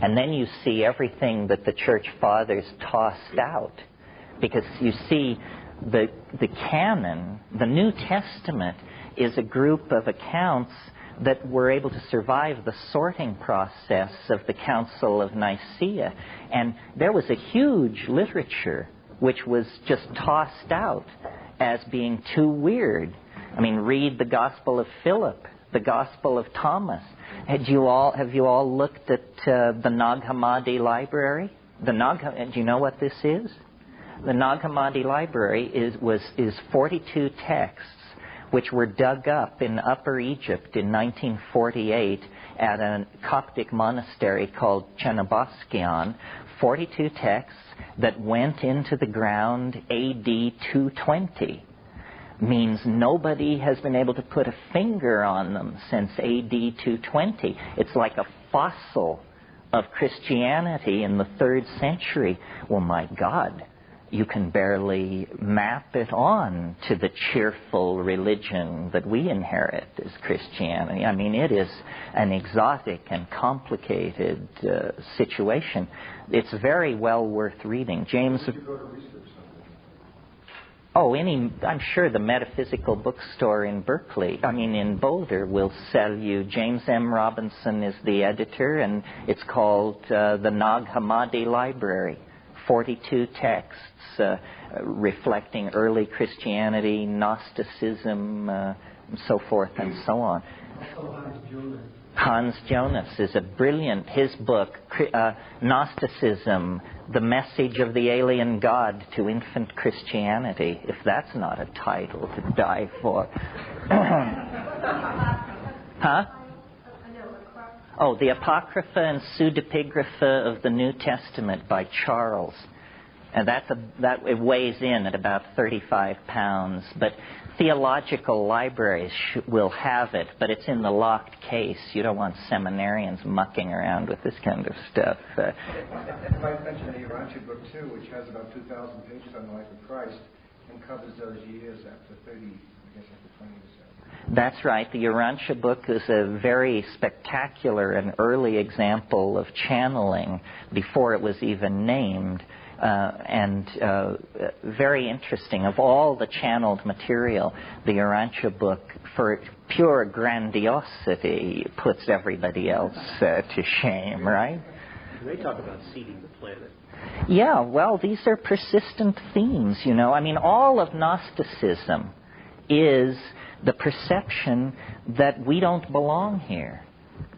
And then you see everything that the Church Fathers tossed out. Because you see, the canon, the New Testament, is a group of accounts that were able to survive the sorting process of the Council of Nicaea. And there was a huge literature which was just tossed out as being too weird. I mean, read the Gospel of Philip, the Gospel of Thomas. Have you all looked at the Nag Hammadi Library? Do you know what this is? The Nag Hammadi Library is 42 texts which were dug up in Upper Egypt in 1948 at a Coptic monastery called Chenoboskion. 42 texts that went into the ground AD 220. Means nobody has been able to put a finger on them since AD 220. It's like a fossil of Christianity in the 3rd century. Well, my God, you can barely map it on to the cheerful religion that we inherit as Christianity. I mean, it is an exotic and complicated situation. It's very well worth reading. James... Oh, I'm sure the Metaphysical Bookstore in in Boulder will sell you. James M. Robinson is the editor, and it's called the Nag Hammadi Library. 42 texts reflecting early Christianity, Gnosticism, so forth and so on. Hans Jonas is a brilliant, his book, Gnosticism, The Message of the Alien God to Infant Christianity, if that's not a title to die for. Huh? Oh, the Apocrypha and Pseudepigrapha of the New Testament by Charles. And it weighs in at about 35 pounds. But theological libraries will have it, but it's in the locked case. You don't want seminarians mucking around with this kind of stuff. I might mention the Urantia book, too, which has about 2,000 pages on the life of Christ and covers those years after 30, I guess after 20 or so. That's right. The Urantia book is a very spectacular and early example of channeling before it was even named. And very interesting. Of all the channeled material, the Urantia book, for pure grandiosity, puts everybody else to shame, right? They talk about seeding the planet. Yeah, well, these are persistent themes, you know. I mean, all of Gnosticism is the perception that we don't belong here,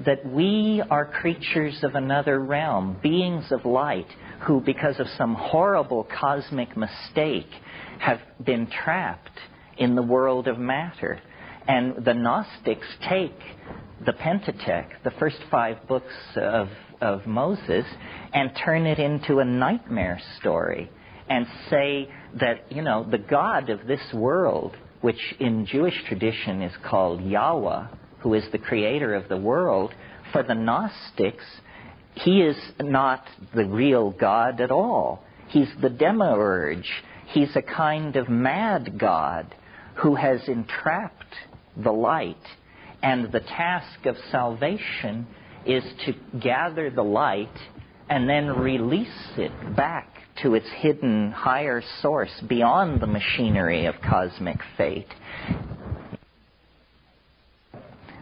that we are creatures of another realm, beings of light, who, because of some horrible cosmic mistake, have been trapped in the world of matter. And the Gnostics take the Pentateuch, the first 5 books of Moses, and turn it into a nightmare story and say that, you know, the God of this world, which in Jewish tradition is called Yahweh, who is the creator of the world, for the Gnostics, he is not the real God at all. He's the demiurge. He's a kind of mad God who has entrapped the light. And the task of salvation is to gather the light and then release it back to its hidden higher source beyond the machinery of cosmic fate.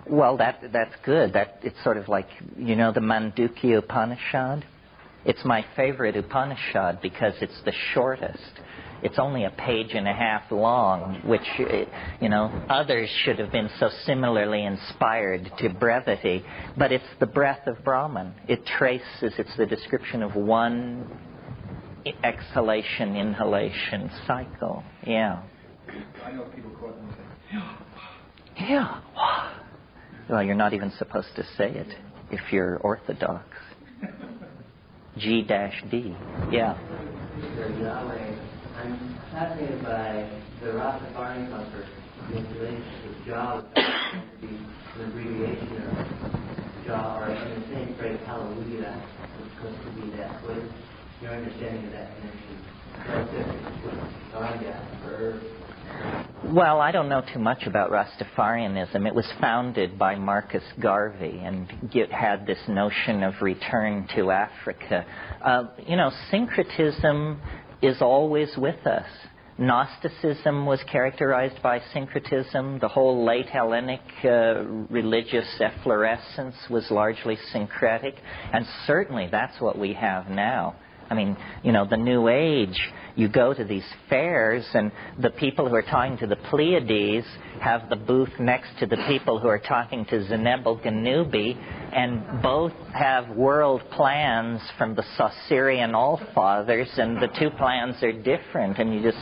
Well, that's good. It's sort of like, you know, the Mandukya Upanishad? It's my favorite Upanishad because it's the shortest. It's only a page and a half long, which, you know, others should have been so similarly inspired to brevity. But it's the breath of Brahman. It's the description of one exhalation, inhalation cycle. Yeah. I know people quote them and say, yeah. Well, you're not even supposed to say it if you're Orthodox. G-D. Yeah. I'm fascinated by the Rastafarian comfort in relationship with Jah, the abbreviation of Jah, or in the same phrase, hallelujah, which goes to be that. What is your understanding of that connection? Relative to Gandhi, or Well, I don't know too much about Rastafarianism. It was founded by Marcus Garvey and had this notion of return to Africa. Syncretism is always with us. Gnosticism was characterized by syncretism. The whole late Hellenic religious efflorescence was largely syncretic. And certainly that's what we have now. I mean, the New Age, you go to these fairs and the people who are talking to the Pleiades have the booth next to the people who are talking to Zenebel-Ganubi, and both have world plans from the Saussurian Allfathers, and the two plans are different, and you just,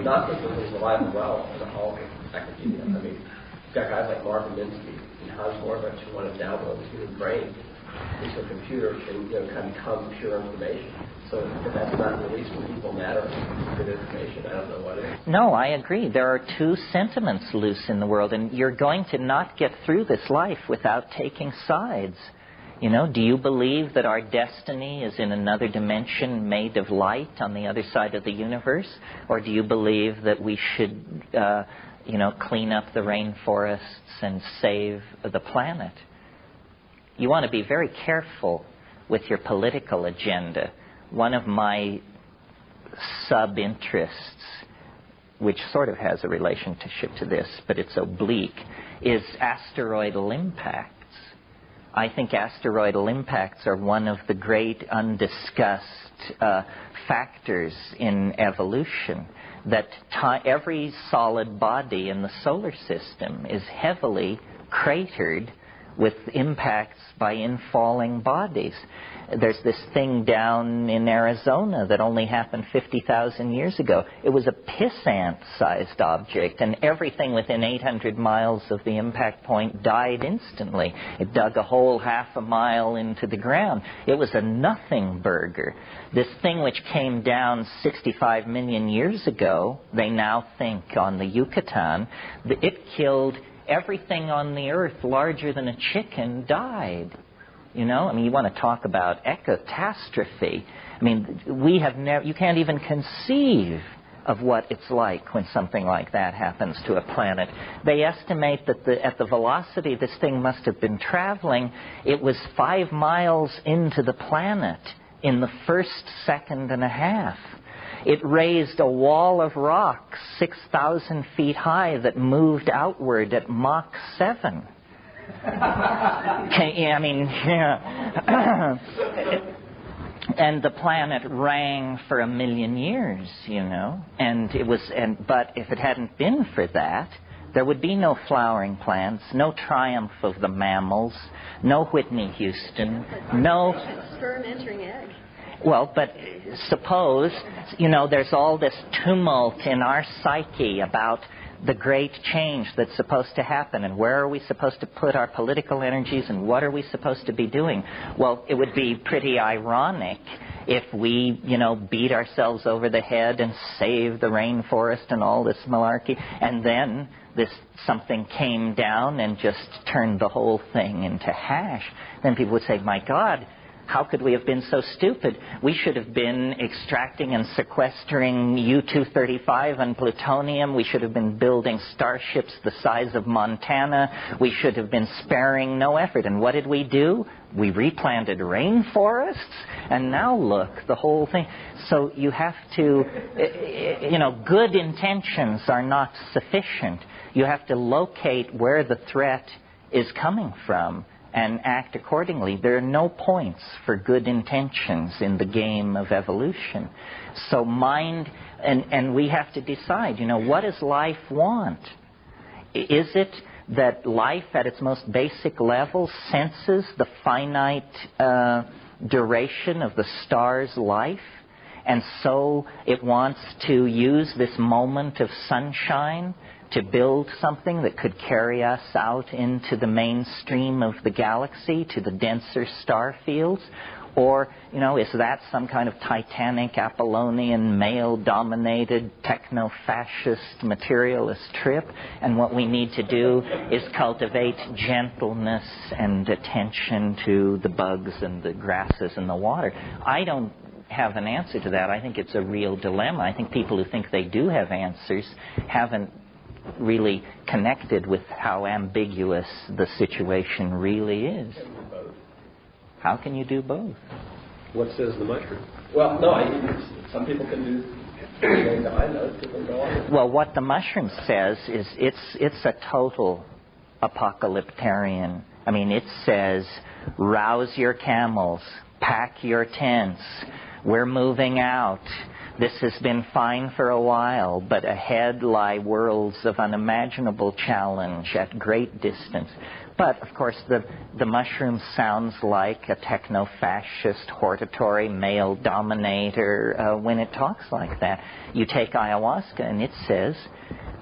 Gnosticism is alive and well in all of academia. I mean, you've got guys like Marvin Minsky and Hans Moravec who want to download the human brain into a computer and kind of become pure information. So if that's not released from people matter, good information, I don't know what is. No, I agree. There are two sentiments loose in the world, and you're going to not get through this life without taking sides. Do you believe that our destiny is in another dimension made of light on the other side of the universe? Or do you believe that we should, clean up the rainforests and save the planet? You want to be very careful with your political agenda. One of my sub-interests, which sort of has a relationship to this, but it's oblique, is asteroidal impacts. I think asteroidal impacts are one of the great undiscussed factors in evolution, that every solid body in the solar system is heavily cratered with impacts by infalling bodies. There's this thing down in Arizona that only happened 50,000 years ago. It was a piss-ant-sized object, and everything within 800 miles of the impact point died instantly. It dug a hole half a mile into the ground. It was a nothing burger. This thing which came down 65 million years ago, they now think on the Yucatan, it killed everything on the earth larger than a chicken died. You want to talk about ecotastrophe. We have you can't even conceive of what it's like when something like that happens to a planet. They estimate that at the velocity this thing must have been traveling, it was 5 miles into the planet in the first second and a half. It raised a wall of rock 6,000 feet high that moved outward at Mach 7. And the planet rang for 1 million years, but if it hadn't been for that, there would be no flowering plants, no triumph of the mammals, no Whitney Houston, no sperm entering egg. Well, but suppose, there's all this tumult in our psyche about the great change that's supposed to happen, and where are we supposed to put our political energies, and what are we supposed to be doing? Well, it would be pretty ironic if we, beat ourselves over the head and save the rainforest and all this malarkey, and then something came down and just turned the whole thing into hash. Then people would say, my God, how could we have been so stupid? We should have been extracting and sequestering U-235 and plutonium. We should have been building starships the size of Montana. We should have been sparing no effort. And what did we do? We replanted rainforests. And now look, the whole thing. So you have to, good intentions are not sufficient. You have to locate where the threat is coming from and act accordingly. There are no points for good intentions in the game of evolution. So and we have to decide, what does life want? Is it that life at its most basic level senses the finite duration of the star's life, and so it wants to use this moment of sunshine to build something that could carry us out into the mainstream of the galaxy, to the denser star fields? Or, is that some kind of titanic, Apollonian, male-dominated, techno-fascist, materialist trip? And what we need to do is cultivate gentleness and attention to the bugs and the grasses and the water. I don't have an answer to that. I think it's a real dilemma. I think people who think they do have answers haven't really connected with how ambiguous the situation really is. How can you do both? What says the mushroom? Well, no, some people can do things that I know. People go on. Well, what the mushroom says is it's a total apocalyptarian. I mean, it says, rouse your camels, pack your tents, we're moving out. This has been fine for a while, but ahead lie worlds of unimaginable challenge at great distance. But, of course, the mushroom sounds like a techno-fascist, hortatory male dominator when it talks like that. You take ayahuasca and it says,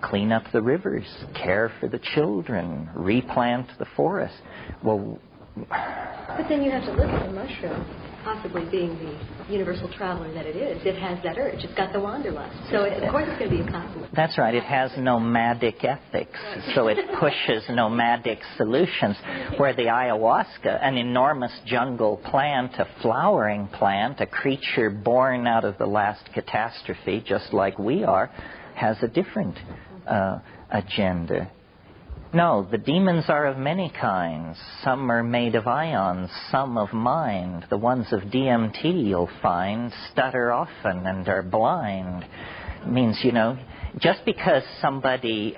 clean up the rivers, care for the children, replant the forest. Well, but then you have to look at the mushroom, possibly being the universal traveler that it is. It has that urge. It's got the wanderlust. So, of course, it's going to be a compliment. That's right. It has nomadic ethics, so it pushes nomadic solutions, where the ayahuasca, an enormous jungle plant, a flowering plant, a creature born out of the last catastrophe, just like we are, has a different agenda. No, the demons are of many kinds. Some are made of ions, some of mind. The ones of DMT, you'll find, stutter often and are blind. It means, just because somebody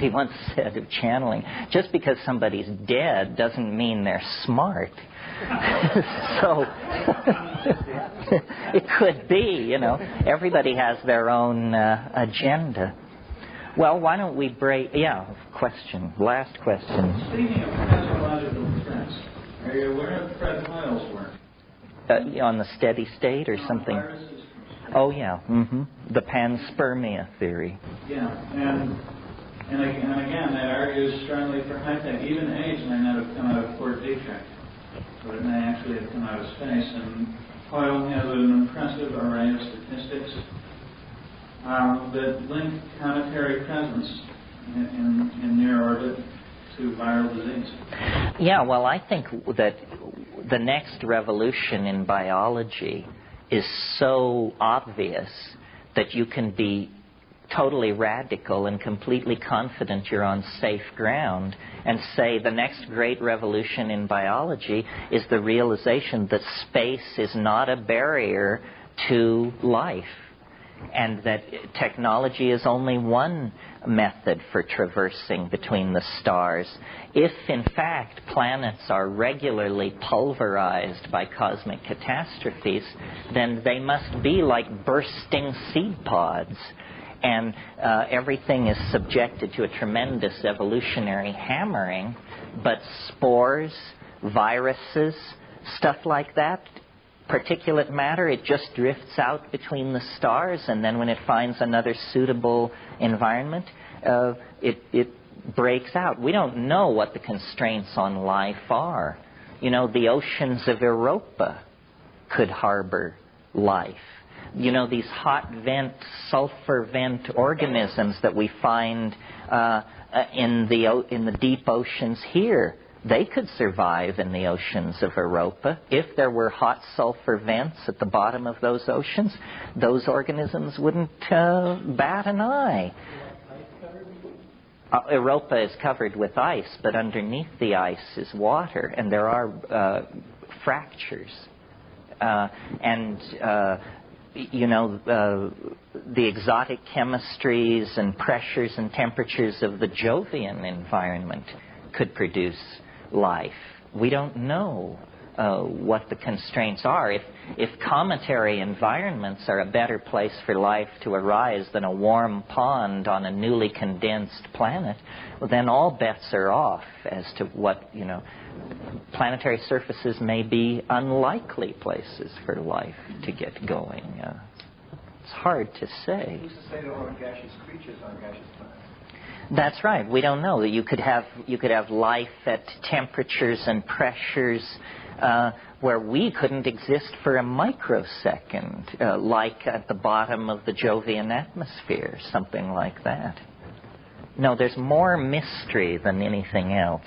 once said of channeling, just because somebody's dead doesn't mean they're smart. So it could be, everybody has their own agenda. Well, why don't we break... Yeah, last question. Speaking of cosmological trends, are you aware of Fred Hoyle's work? On the steady state or something? Oh, yeah. Mm-hmm. The panspermia theory. Yeah, and again, that argues strongly for high-tech. Even AIDS may not have come out of Fort Detrick, but it may actually have come out of space. And Hoyle has an impressive array of statistics that link cometary presence in near orbit to viral disease. Yeah, well, I think that the next revolution in biology is so obvious that you can be totally radical and completely confident you're on safe ground and say the next great revolution in biology is the realization that space is not a barrier to life, and that technology is only one method for traversing between the stars. If, in fact, planets are regularly pulverized by cosmic catastrophes, then they must be like bursting seed pods. And everything is subjected to a tremendous evolutionary hammering, but spores, viruses, stuff like that, particulate matter, it just drifts out between the stars, and then when it finds another suitable environment, it breaks out. We don't know what the constraints on life are. The oceans of Europa could harbor life. These hot vent, sulfur vent organisms that we find in the deep oceans here, they could survive in the oceans of Europa. If there were hot sulfur vents at the bottom of those oceans, those organisms wouldn't bat an eye. Europa is covered with ice, but underneath the ice is water, and there are fractures. The exotic chemistries and pressures and temperatures of the Jovian environment could produce life. We don't know what the constraints are. If cometary environments are a better place for life to arise than a warm pond on a newly condensed planet, well, then all bets are off as to what, planetary surfaces may be unlikely places for life to get going. It's hard to say. Who's to say there are gaseous creatures on gaseous planets? That's right. We don't know. You could have life at temperatures and pressures where we couldn't exist for a microsecond, like at the bottom of the Jovian atmosphere, something like that. No, there's more mystery than anything else.